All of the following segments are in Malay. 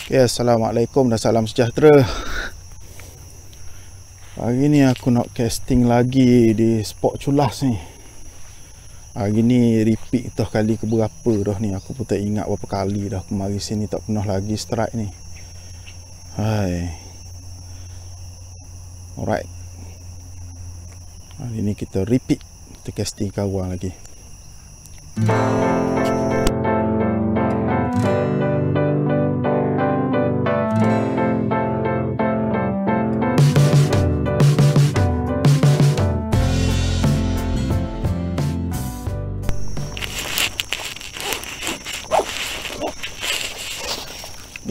Okay, Assalamualaikum dan salam sejahtera. Hari ni aku nak casting lagi di spot culas ni. Hari ni repeat dah kali keberapa dah ni. Aku pun tak ingat berapa kali dah aku mari sini tak pernah lagi strike ni. Hai. Alright. Hari ni kita repeat. Kita casting kawan lagi.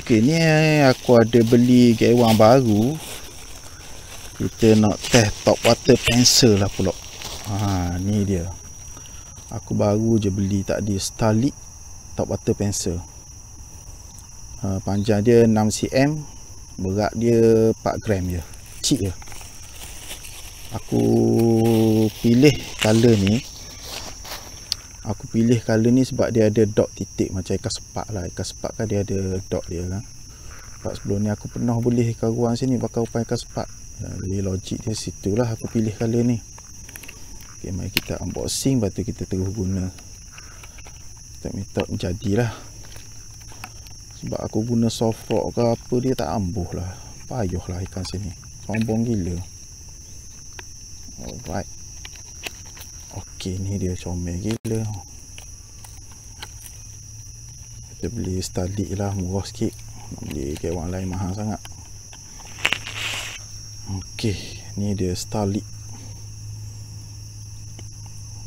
Okay, ni aku ada beli gewang baru. Kita nak test top water pencil lah pula. Ni dia. Aku baru je beli tadi Starlit top water pencil. Panjang dia 6 cm, berat dia 4 gram je. Kecil je. Aku pilih color ni. Aku pilih color ni sebab dia ada dot titik macam ikan sepak lah. Ikan sepak kan dia ada dot dia kan. Sebab sebelum ni aku pernah boleh kawan sini pakai umpan ikan sepak. Jadi logik dia situlah aku pilih color ni. Okay, mari kita unboxing, lepas tu kita terus guna. Kita minta jadilah. Sebab aku guna soft rock ke apa dia tak ambuh lah. Payuh lah ikan sini. Sombong gila. Alright. Okey, ni dia comel gila. Kita beli Starlit lah, murah sikit. Beli gewang lain mahal sangat. Okey, ni dia Starlit.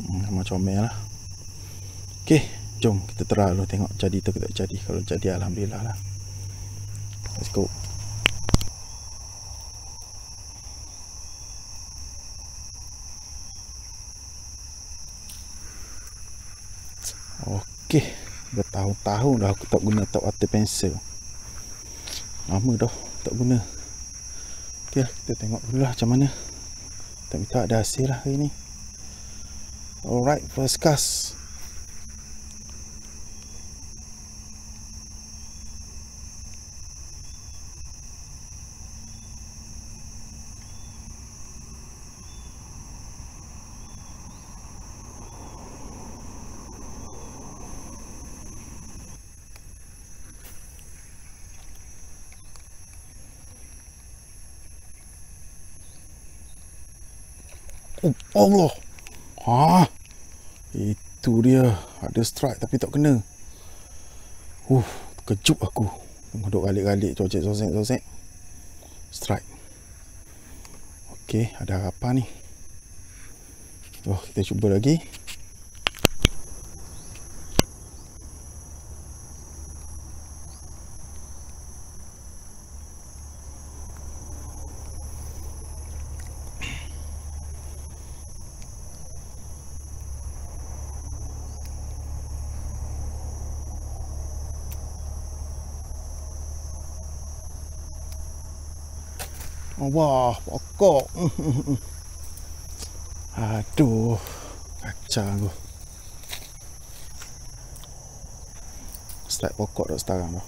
Sama comel lah. Okey, jom kita try dulu tengok jadi tu ke tak jadi. Kalau jadi alhamdulillah lah. Let's go. Okey, bertahun-tahun dah aku tak guna top water pencil. Lama dah tak guna. Okey, kita tengok dulu lah macam mana. Kita minta ada hasil lah hari ni. Alright, first cast. Oh Allah. Itu dia. Ada strike tapi tak kena. Terkejut aku. Tengok duk galik-galik, cocek. Strike. Okey, ada harapan ni. Kita cuba lagi. Wah, pokok. Aduh, kacau aku. Strike pokok dah sekarang dah.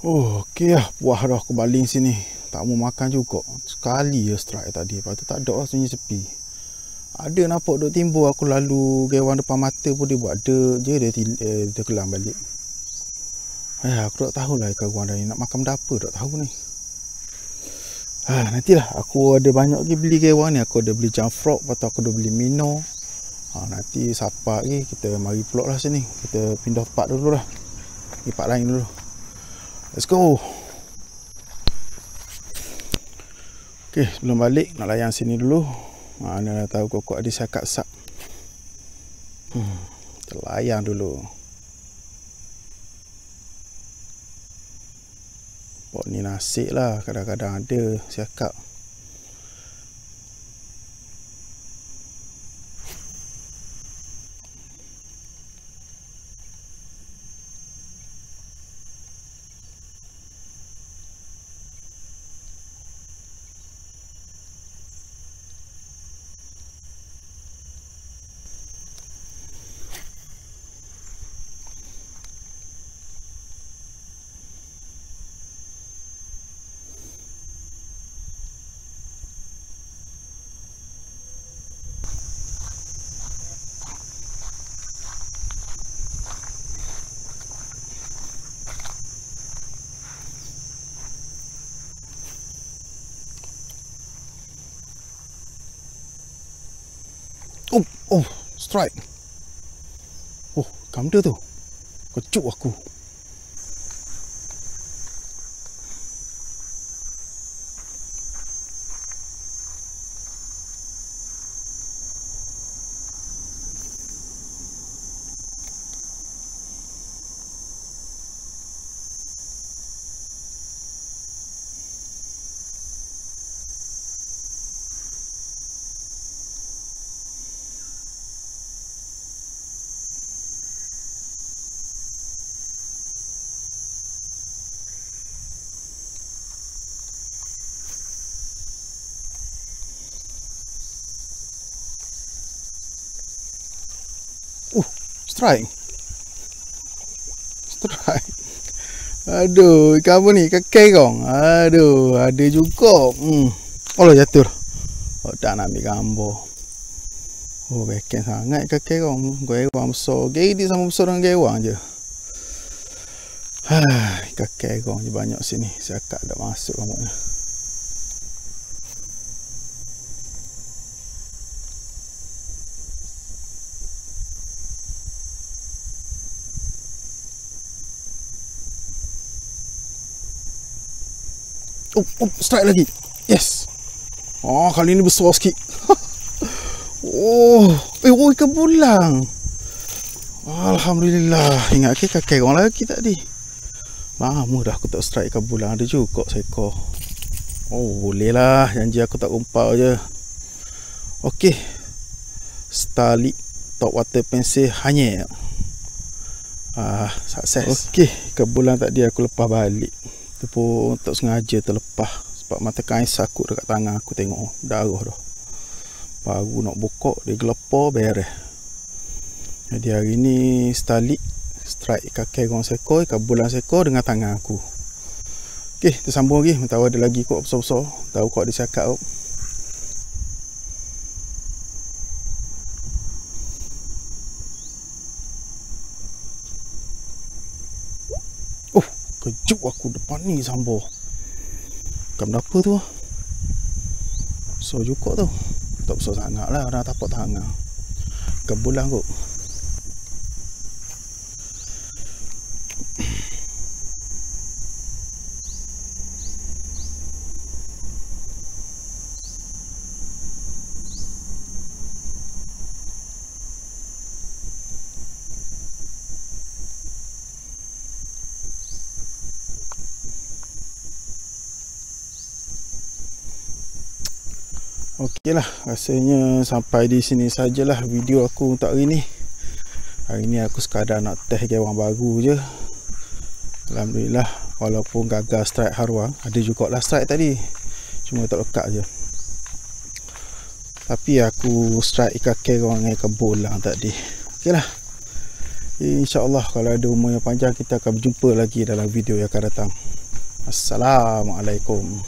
Okey lah, puas dah aku baling sini. Tak mau makan juga. Sekali je strike tadi. Lepas tu tak ada lah, sunyi sepi. Ada nampak duk timbul, aku lalu gewang depan mata pun dia buat dek je dia kelam balik. Aku tak tahulah ikan gewang dah ni nak makan benda apa, tak tahu ni. Nantilah, aku ada banyak lagi beli gewang ni. Aku ada beli jump frog, lepas tu aku ada beli minnow. Nanti siapa lagi kita mari pulak lah sini. Kita pindah tempat dulu lah. Tempat lain dulu. Let's go. Okay, sebelum balik nak layan sini dulu. Mana dah tahu kokok ada siakat sap. Terlayan dulu. Pok ni nasib lah, kadang-kadang ada siakat. Oh, strike. Oh, kamera tu. Kecuk aku. Strike. Strike. Aduh, ikan apa ni? Kakek kong. Aduh, ada juga. Oh, jatuh. Oh, tak nak ambil gambar. Oh, beken sangat kakek kong. Gewang besar. Gede sama besar dengan gewang je. Kakek kong je banyak sini. Saya akak dah masuk rambutnya. Strike lagi. Yes. Oh, kali ni besar sikit. Ikan bulang. Alhamdulillah. Ingat ke kakek orang lagi tadi. Lama dah aku tak strike ikan bulang. Ada juga seekor. Oh, boleh lah. Janji aku tak umpau je. Okey. Starlit top water pencil hanya. Sukses. Okey, ikan bulang tadi aku lepas balik. Tu pun tak sengaja terlepas sebab mata kain sakut dekat tangan aku, tengok darah dah. Baru nak buka dia gelepar beres. Jadi hari ni Starlit strike kakek orang sekor, ikan bulang sekor dengan tangan aku. Okey, kita sambung lagi. Tahu ada lagi kot besar-besar. Tahu kot dia cakap kot. Kejut aku depan ni sambar. Bukan berapa tu lah. Besar juga tu. Tak besar sangat lah. Dah tapak tangan. Ikan bulang kot. Okey lah, rasanya sampai di sini sajalah video aku untuk hari ni. Hari ni aku sekadar nak test gewang baru je. Alhamdulillah, walaupun gagal strike haruang, ada jugalah strike tadi. Cuma tak lekat je. Tapi aku strike ikan kerang dengan ikan bulang tadi. Okey lah. InsyaAllah kalau ada umur yang panjang, kita akan berjumpa lagi dalam video yang akan datang. Assalamualaikum.